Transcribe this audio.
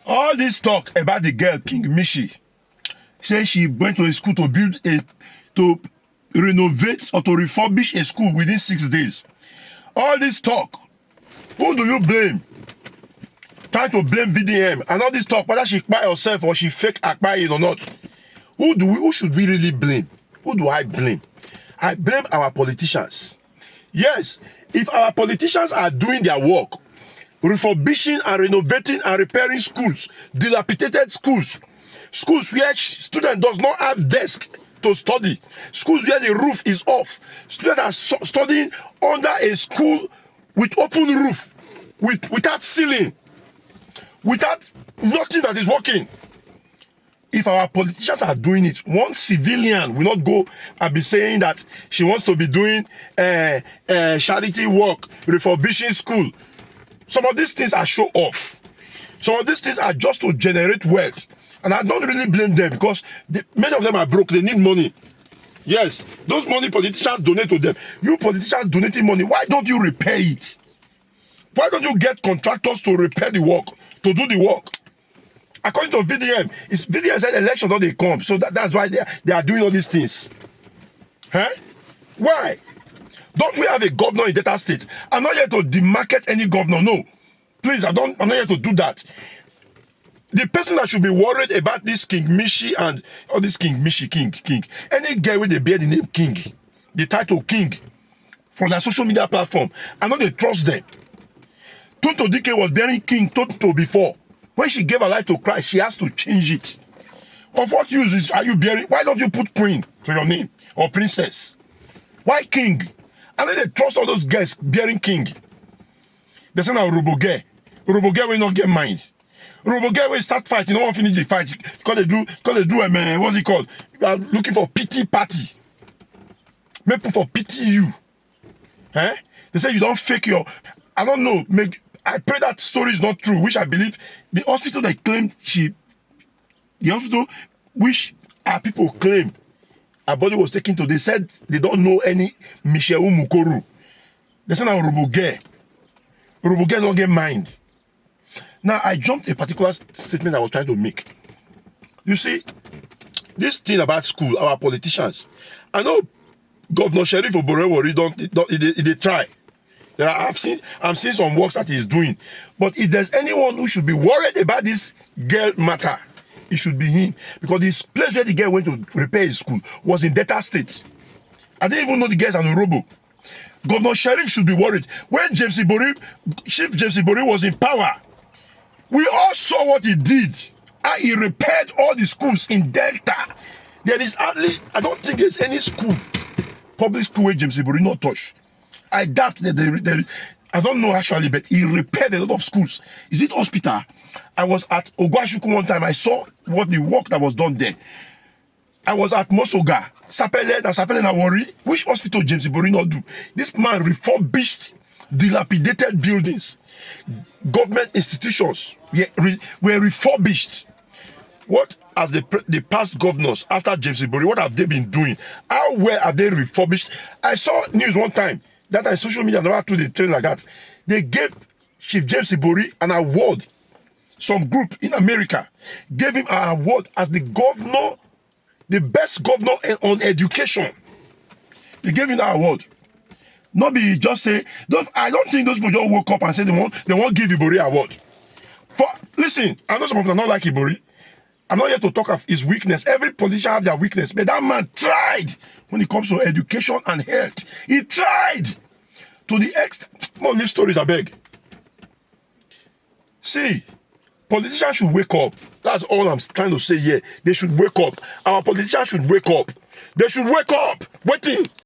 All this talk about the girl, King Mitchy, say she went to a school to renovate or to refurbish a school within 6 days. All this talk, who do you blame? Trying to blame VDM and all this talk, whether she by herself or she fake acquiring or not. Who should we really blame? Who do I blame? I blame our politicians. Yes, if our politicians are doing their work, refurbishing and renovating and repairing schools, dilapidated schools, schools where student does not have desk to study, schools where the roof is off, students are studying under a school with open roof, without ceiling, without nothing that is working. If our politicians are doing it, one civilian will not go and be saying that she wants to be doing charity work, refurbishing school. Some of these things are show off. Some of these things are just to generate wealth. And I don't really blame them because many of them are broke. They need money. Yes, those money politicians donate to them. You politicians donating money, why don't you repair it? Why don't you get contractors to repair the work, to do the work? According to VDM, VDM said election don't they come. So that's why they are doing all these things. Huh? Why? Don't we have a governor in Delta State? I'm not here to demarket any governor. No. Please, I'm not here to do that. The person that should be worried about this King Mitchy and all this King Mitchy, King. Any guy with the bear the name King, the title King, from their social media platform, I know they trust them. Tonto Dike was bearing King Tonto before. When she gave her life to Christ, she has to change it. Of what use are you bearing? Why don't you put Queen to your name or Princess? Why King? And then they trust all those guys bearing King. They say now Roboge. Roboge will not get mind. Roboge will start fighting. No one finish the fight because they do what's it called? You are looking for pity party. Make people for pity you. Eh? They say you don't fake your. I don't know. I pray that story is not true, which I believe the hospital they claimed the hospital which our people claim her body was taken to, they said they don't know any Michelle Mukuru. They said now Roboge don't get mind. Now I jumped a particular statement I was trying to make. You see, this thing about school, our politicians, I know Governor Sheriff Oborevwori they try. I'm seeing some works that he's doing. But if there's anyone who should be worried about this girl matter, it should be him. Because this place where the girl went to repair his school was in Delta State. I didn't even know the girls on the robo. Governor Sheriff should be worried. When Chief James Ibori was in power, we all saw what he did. How he repaired all the schools in Delta. There is hardly, I don't think there's any school, public school where James Ibori not touch. I doubt that I don't know actually, but he repaired a lot of schools. Is it hospital? I was at Ogwashuku one time. I saw the work that was done there. I was at Mosoga, Sapele Nawori. Which hospital James Ibori not do? This man refurbished dilapidated buildings. Government institutions were refurbished. What have the past governors after James Ibori, what have they been doing? How well are they refurbished? I saw news one time that on social media, never to the train like that. They gave Chief James Ibori an award. Some group in America gave him an award as the governor, the best governor on education. They gave him that award. Not be just say, I don't think those people just woke up and said they won't give Ibori award. Listen, I know some of them not like Ibori. I'm not here to talk of his weakness. Every politician has their weakness. But that man tried when it comes to education and health. He tried to the extent. More live stories, I beg. See, politicians should wake up. That's all I'm trying to say here. They should wake up. Our politicians should wake up. They should wake up. Waiting.